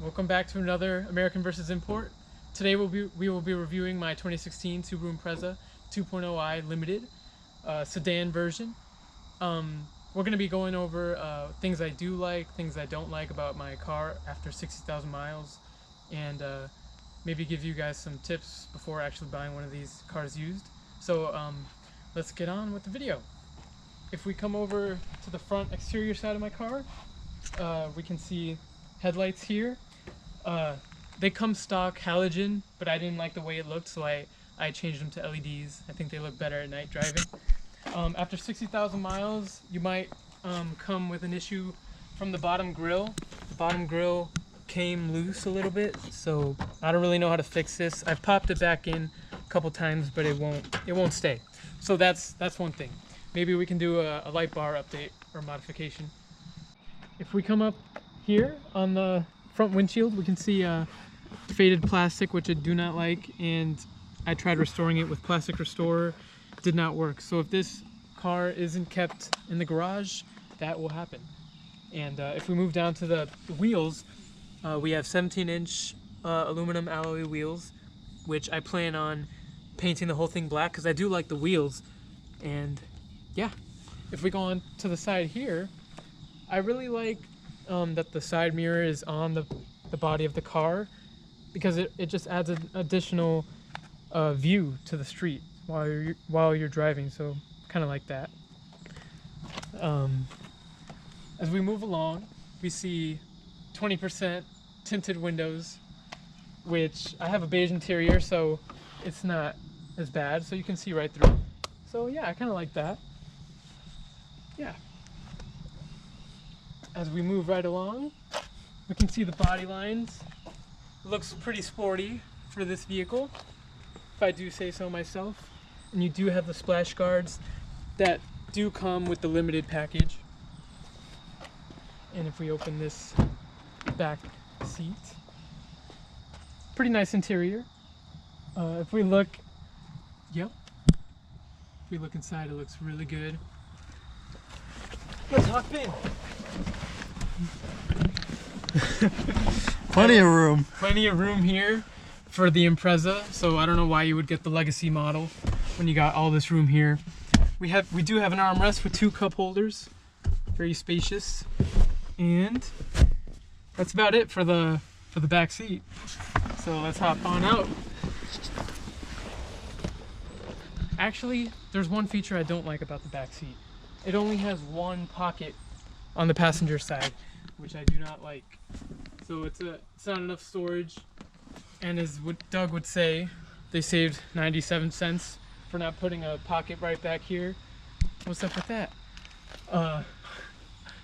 Welcome back to another American vs. Import. Today we will be reviewing my 2016 Subaru Impreza 2.0i Limited sedan version. We're going to be going over things I do like, things I don't like about my car after 60,000 miles, and maybe give you guys some tips before actually buying one of these cars used. So let's get on with the video. If we come over to the front exterior side of my car, we can see headlights here. They come stock halogen, but I didn't like the way it looked, so I changed them to LEDs. I think they look better at night driving. After 60,000 miles, you might come with an issue from the bottom grille. The bottom grille came loose a little bit, so I don't really know how to fix this. I've popped it back in a couple times, but it won't stay. So that's one thing. Maybe we can do a light bar update or modification. If we come up here on the front windshield, we can see faded plastic, which I do not like, and I tried restoring it with plastic restorer. It did not work. So if this car isn't kept in the garage, that will happen. And if we move down to the wheels, we have 17-inch aluminum alloy wheels, which I plan on painting the whole thing black because I do like the wheels. And yeah, if we go on to the side here, I really like that the side mirror is on the body of the car, because it just adds an additional view to the street while you're driving, so kind of like that. As we move along, we see 20% tinted windows, which I have a beige interior, so it's not as bad, so you can see right through. So yeah, I kind of like that. Yeah. As we move right along, we can see the body lines. It looks pretty sporty for this vehicle, if I do say so myself. And you do have the splash guards that do come with the limited package. And if we open this back seat, pretty nice interior. If we look, yep. If we look inside, it looks really good. Let's hop in. Plenty of room. Plenty of room here for the Impreza, so I don't know why you would get the Legacy model when you got all this room here. We do have an armrest with 2 cup holders, very spacious, and that's about it for the back seat. So let's hop on out. Actually, there's one feature I don't like about the back seat. It only has one pocket on the passenger side, which I do not like. So it's not enough storage, and as what Doug would say, they saved 97 cents for not putting a pocket right back here. What's up with that?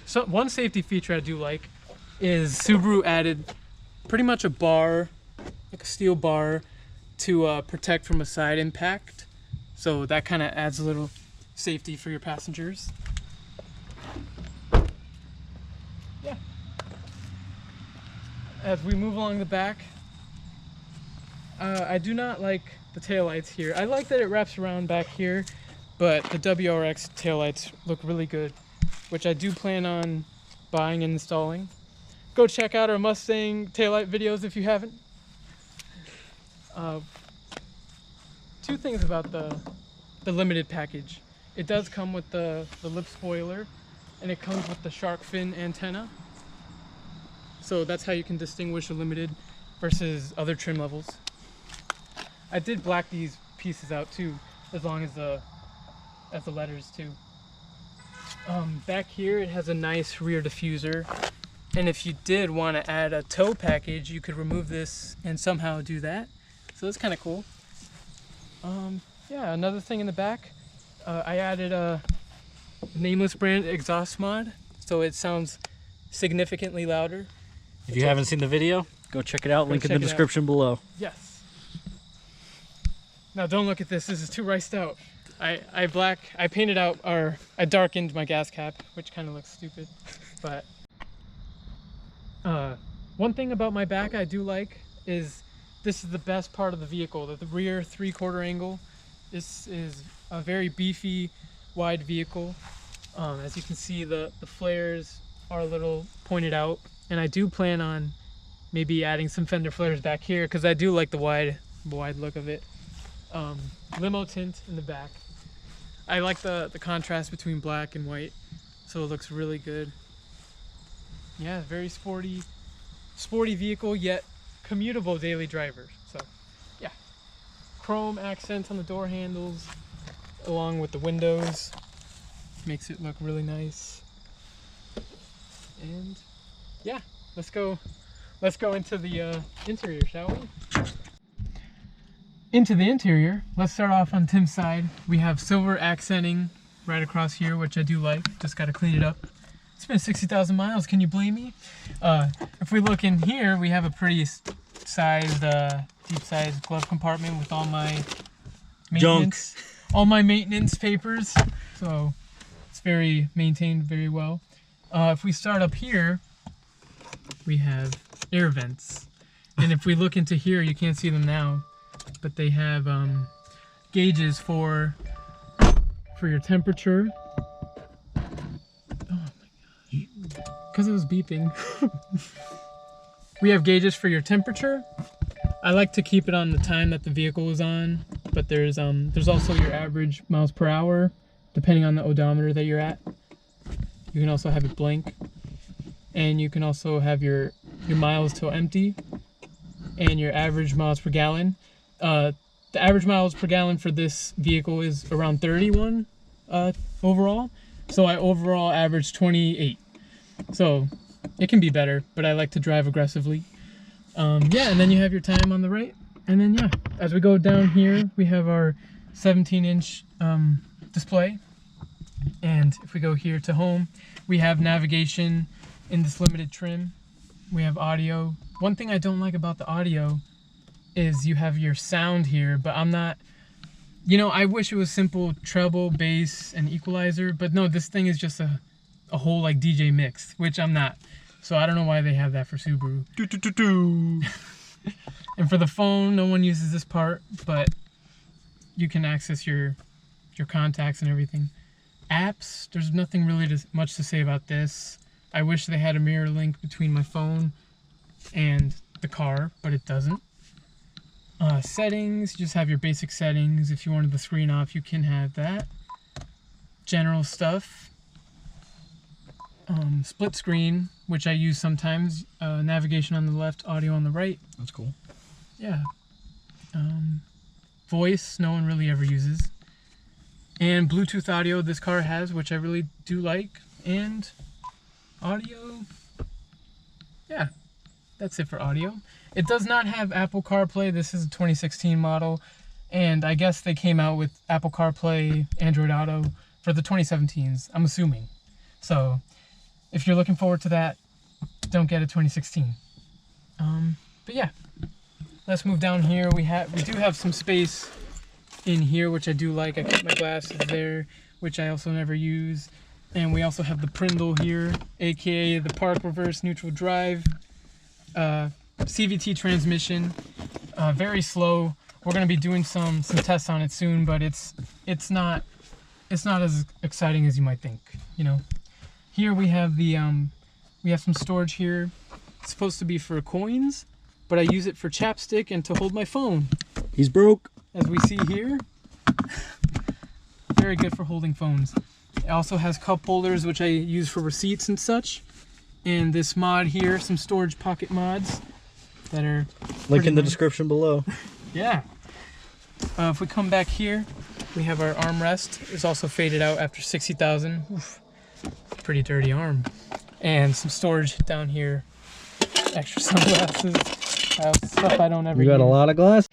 So one safety feature I do like is Subaru added pretty much a bar, like a steel bar, to protect from a side impact. So that kind of adds a little safety for your passengers. Yeah. As we move along the back, I do not like the taillights here. I like that it wraps around back here, but the WRX taillights look really good, which I do plan on buying and installing. Go check out our Mustang taillight videos if you haven't. 2 things about the limited package. It does come with the lip spoiler, and it comes with the shark fin antenna. So that's how you can distinguish a limited versus other trim levels. I did black these pieces out too, as long as the letters too. Back here it has a nice rear diffuser, and if you did want to add a tow package, you could remove this and somehow do that. So that's kind of cool. Yeah, another thing in the back, I added a nameless brand exhaust mod, so it sounds significantly louder. If you haven't seen the video, go check it out. Link in the description below. Yes. Now don't look at this. This is too riced out. I painted out, or I darkened my gas cap, which kind of looks stupid. But one thing about my back I do like is this is the best part of the vehicle. The rear 3/4 angle. This is a very beefy, wide vehicle. As you can see, the flares are a little pointed out, and I do plan on maybe adding some fender flares back here because I do like the wide look of it. Limo tint in the back. I like the contrast between black and white, so it looks really good. Yeah, very sporty vehicle, yet commutable daily driver. So yeah, chrome accents on the door handles along with the windows makes it look really nice. And yeah, let's go into the interior, shall we? Into the interior, let's start off on Tim's side. We have silver accenting right across here, which I do like. Just got to clean it up. It's been 60,000 miles. Can you blame me? If we look in here, we have a pretty sized, deep-sized glove compartment with all my maintenance, all my maintenance papers. So it's very maintained very well. If we start up here, we have air vents, and if we look into here, you can't see them now, but they have gauges for your temperature. Oh my gosh, because it was beeping. We have gauges for your temperature. I like to keep it on the time that the vehicle is on, but there's also your average miles per hour depending on the odometer that you're at. You can also have it blank, and you can also have your miles till empty and your average miles per gallon. The average miles per gallon for this vehicle is around 31 overall, so I overall average 28. So it can be better, but I like to drive aggressively. Yeah, and then you have your time on the right, and then yeah, as we go down here, we have our 17-inch display. And if we go here to home, we have navigation in this limited trim. We have audio. One thing I don't like about the audio is you have your sound here, but I'm not, you know, I wish it was simple treble, bass, and equalizer, but no, this thing is just a whole like DJ mix, which I'm not. So I don't know why they have that for Subaru. And for the phone, no one uses this part, but you can access your contacts and everything. Apps, there's nothing really much to say about this. I wish they had a mirror link between my phone and the car, but it doesn't. Settings, you just have your basic settings. If you wanted the screen off, you can have that. General stuff. Split screen, which I use sometimes. Navigation on the left, audio on the right. That's cool. Yeah. Voice, no one really ever uses. And Bluetooth audio this car has, which I really do like. And audio, yeah, that's it for audio. It does not have Apple CarPlay. This is a 2016 model, and I guess they came out with Apple CarPlay, Android Auto for the 2017s, I'm assuming. So if you're looking forward to that, don't get a 2016. But yeah, let's move down here. We do have some space in here, which I do like. I keep my glasses there, which I also never use. And we also have the Prindle here, aka the park reverse neutral drive. CVT transmission, very slow. We're gonna be doing some tests on it soon, but it's not as exciting as you might think, you know. Here we have we have some storage here. It's supposed to be for coins, but I use it for chapstick and to hold my phone. He's broke. As we see here, very good for holding phones. It also has cup holders, which I use for receipts and such. And this mod here, some storage pocket mods that are link in the nice. description below. Yeah. If we come back here, we have our armrest. It's also faded out after 60,000. Pretty dirty arm. And some storage down here. Extra sunglasses. Stuff I don't ever use. You got a lot of glass?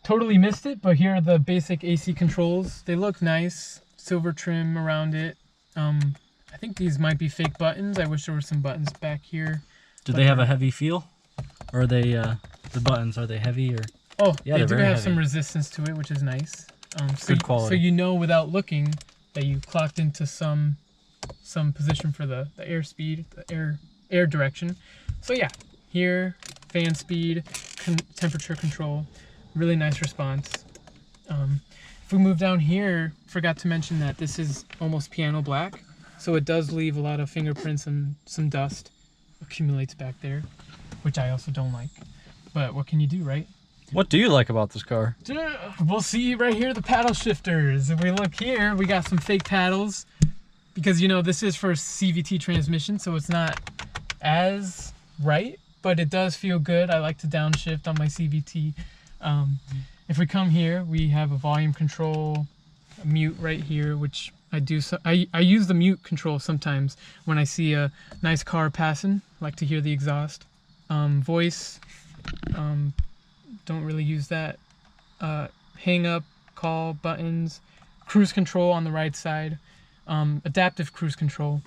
Totally missed it, but here are the basic AC controls. They look nice. Silver trim around it. I think these might be fake buttons. I wish there were some buttons back here. Do they have a heavy feel? Or are they, the buttons, are they heavy or? Oh, yeah, they do have heavy. some resistance to it, which is nice. Good quality. So you know without looking that you clocked into some position for the air speed, the air direction. So yeah, here, fan speed, temperature control, really nice response. If we move down here, forgot to mention that this is almost piano black, so it does leave a lot of fingerprints and some dust accumulates back there. which I also don't like. But what can you do, right? What do you like about this car? We'll see right here, the paddle shifters. If we look here, we got some fake paddles because, you know, this is for CVT transmission, so it's not as right, but it does feel good. I like to downshift on my CVT. If we come here, we have a volume control, a mute right here, which I do. So I use the mute control sometimes when I see a nice car passing. I like to hear the exhaust. Voice. Don't really use that. Hang up, call, buttons, cruise control on the right side, adaptive cruise control.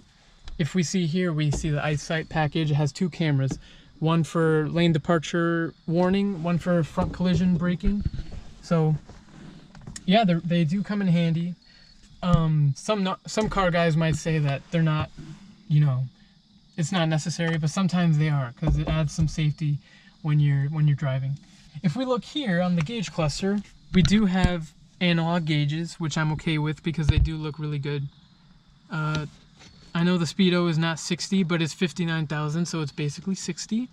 If we see here, we see the EyeSight package. It has 2 cameras, one for lane departure warning, one for front collision braking. So yeah, they do come in handy. Some car guys might say that they're not, you know, it's not necessary, but sometimes they are because it adds some safety when you're driving. If we look here on the gauge cluster, we do have analog gauges, which I'm okay with because they do look really good. I know the speedo is not 60, but it's 59,000, so it's basically 60.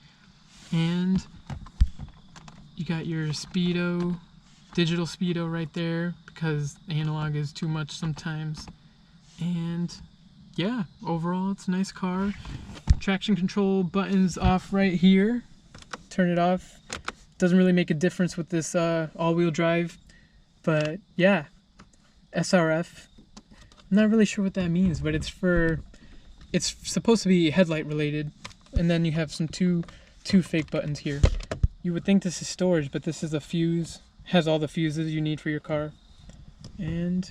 And you got your speedo, digital speedo right there because analog is too much sometimes. And yeah, overall it's a nice car. Traction control buttons off right here. Turn it off. Doesn't really make a difference with this all-wheel drive, but yeah, SRF. I'm not really sure what that means, but it's supposed to be headlight related. And then you have some two fake buttons here. You would think this is storage, but this is a fuse. Has all the fuses you need for your car. And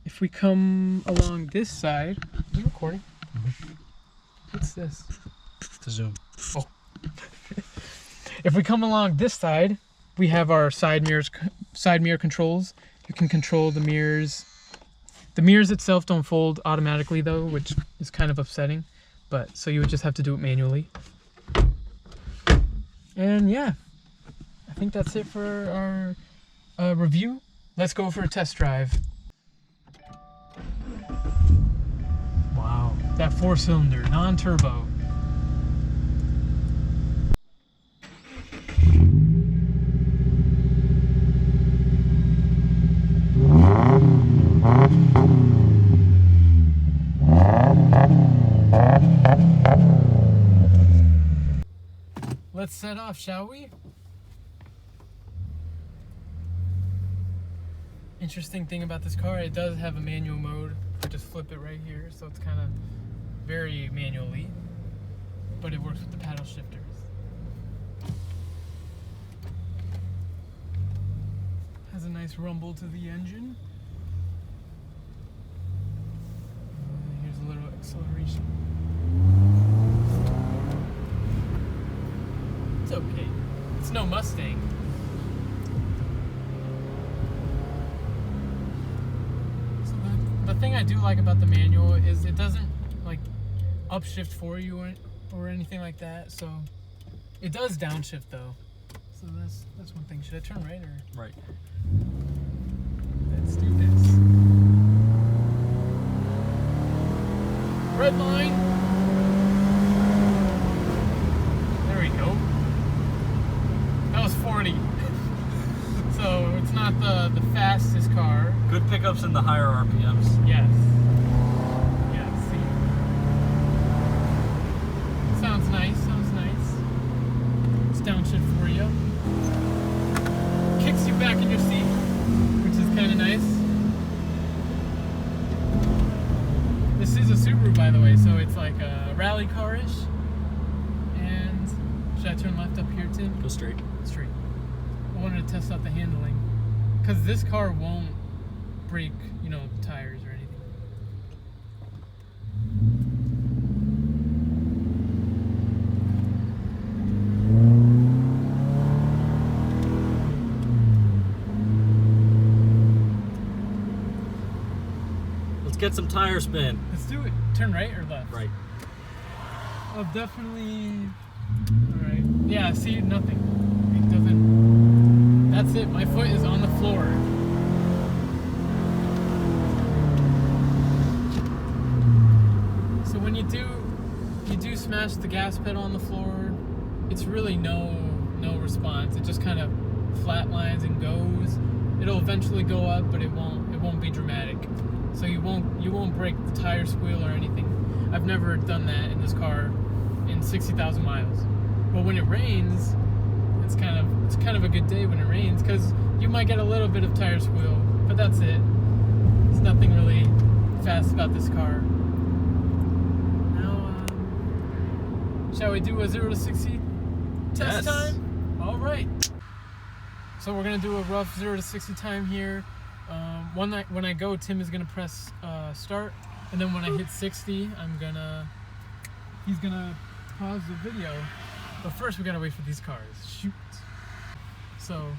if we come along this side, are you recording? Mm-hmm. What's this? To zoom. Oh. If we come along this side, we have our side mirror controls. You can control the mirrors. The mirrors itself don't fold automatically though, which is kind of upsetting. But so you would just have to do it manually. And yeah, I think that's it for our review. Let's go for a test drive. Wow, that 4-cylinder, non-turbo. Let's set off, shall we? Interesting thing about this car, it does have a manual mode. I just flip it right here, so it's kind of very manually, but it works with the paddle shifters. Has a nice rumble to the engine. Here's a little acceleration. It's okay. It's no Mustang. So the thing I do like about the manual is it doesn't like upshift for you or anything like that. So it does downshift though. So that's one thing. Should I turn right or? Right. Let's do this. Red line. There we go. That was 40. So it's not the fastest car. Good pickups in the higher RPMs. Yes. Yeah, see. Sounds nice, sounds nice. It's downshift for you. Kicks you back in your seat, which is kind of nice. This is a Subaru, by the way, so it's like a rally car-ish. And should I turn left up here, Tim? Go straight. Straight. I wanted to test out the handling, because this car won't break, you know, tires or anything. Let's get some tire spin. Let's do it. Turn right or left? Right. Oh, definitely. All right. Yeah. See, nothing. It doesn't. That's it. My foot is on the floor. So when you do smash the gas pedal on the floor, it's really no response. It just kind of flatlines and goes. It'll eventually go up, but it won't be dramatic. So you won't break the tire squeal or anything. I've never done that in this car in 60,000 miles. But when it rains, it's kind of a good day when it rains, because you might get a little bit of tire squeal, but that's it. There's nothing really fast about this car. Now, shall we do a 0 to 60 test time? All right. So we're gonna do a rough 0 to 60 time here. When I go, Tim is gonna press start, and then when I hit 60, he's gonna pause the video. But first, we gotta wait for these cars. Shoot. So,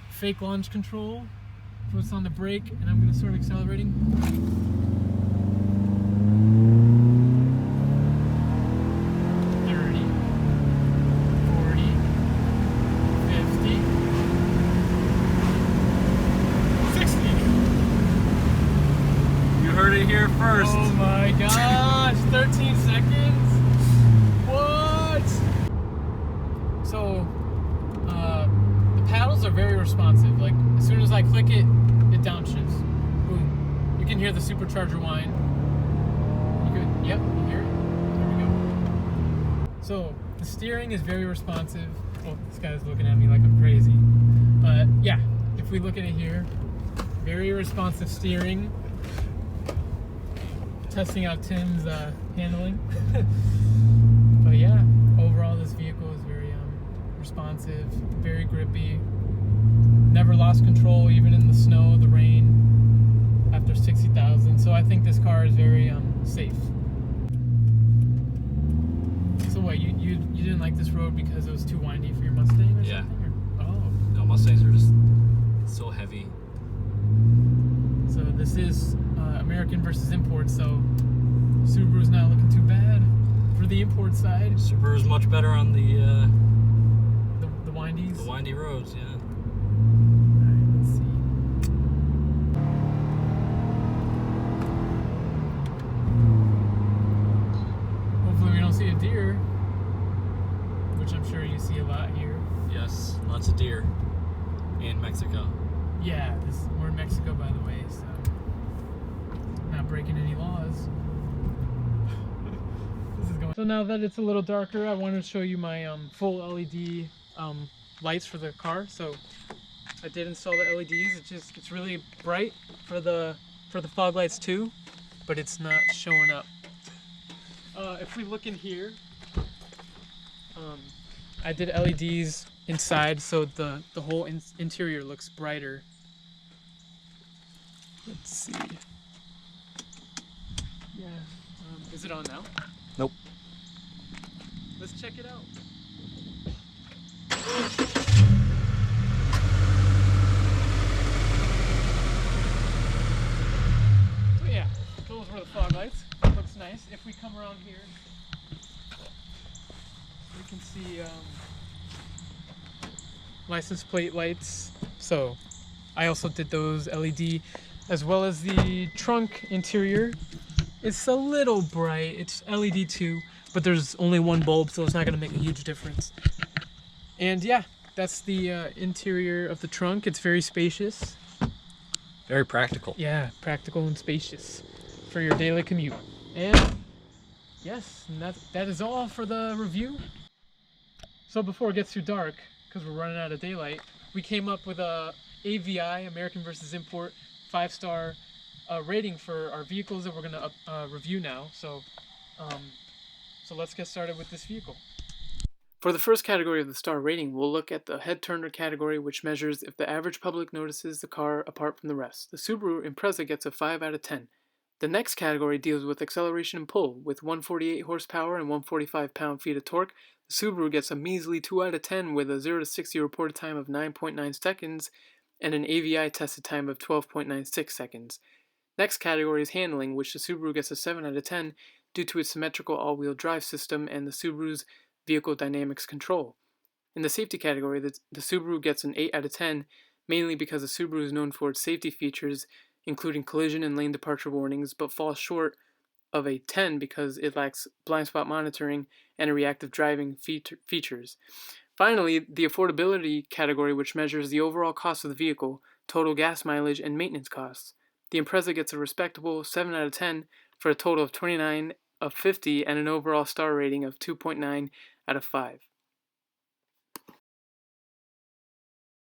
fake launch control. Foot's on the brake, and I'm gonna start accelerating. 30, 40, 50, 60. You heard it here first. Oh my gosh, 13 seconds? What? So, the paddles are very responsive. Like, as soon as I click it, it downshifts. Boom. You can hear the supercharger whine. You good? Yep, you hear it? There we go. So, the steering is very responsive. Well, this guy's looking at me like I'm crazy. But, yeah, if we look at it here, very responsive steering. Testing out Tim's handling. But yeah, overall this vehicle is very responsive, very grippy. Never lost control even in the snow, the rain, after 60,000. So I think this car is very safe. So what, you didn't like this road because it was too windy for your Mustang or something? Or? Oh. No, Mustangs are just so heavy. So this is American versus import, so Subaru's not looking too bad for the import side. Subaru's much better on the windies. The windy roads, yeah. Alright, let's see. Hopefully we don't see a deer, which I'm sure you see a lot here. Yes, lots of deer in Mexico. Yeah, we're in Mexico, by the way, so not breaking any laws. This is going. So now that it's a little darker, I wanted to show you my full LED lights for the car. So I did install the LEDs. It's really bright for the Foglights too, but it's not showing up. If we look in here, I did LEDs inside, so the whole interior looks brighter. Let's see. Yeah. Is it on now? Nope. Let's check it out. So yeah, those were the fog lights. Looks nice. If we come around here, we can see license plate lights. So I also did those LED, as well as the trunk interior. It's a little bright. It's LED too, but there's only one bulb, so it's not going to make a huge difference. And yeah, that's the interior of the trunk. It's very spacious. Very practical. Yeah, practical and spacious for your daily commute. And yes, and that is all for the review. So before it gets too dark, because we're running out of daylight, we came up with a AVI, American versus Import, 5-star rating for our vehicles that we're going to review now. So let's get started with this vehicle. For the first category of the star rating, we'll look at the head turner category, which measures if the average public notices the car apart from the rest. The Subaru Impreza gets a 5 out of 10. The next category deals with acceleration and pull. With 148 horsepower and 145 pound-feet of torque, the Subaru gets a measly 2 out of 10 with a 0 to 60 reported time of 9.9 seconds and an AVI tested time of 12.96 seconds. Next category is handling, which the Subaru gets a 7 out of 10 due to its symmetrical all-wheel drive system and the Subaru's vehicle dynamics control. In the safety category, the Subaru gets an 8 out of 10, mainly because the Subaru is known for its safety features, including collision and lane departure warnings, but falls short of a 10 because it lacks blind spot monitoring and reactive driving features. Finally, the affordability category, which measures the overall cost of the vehicle, total gas mileage, and maintenance costs. The Impreza gets a respectable 7 out of 10 for a total of 29 of 50 and an overall star rating of 2.9 out of 5.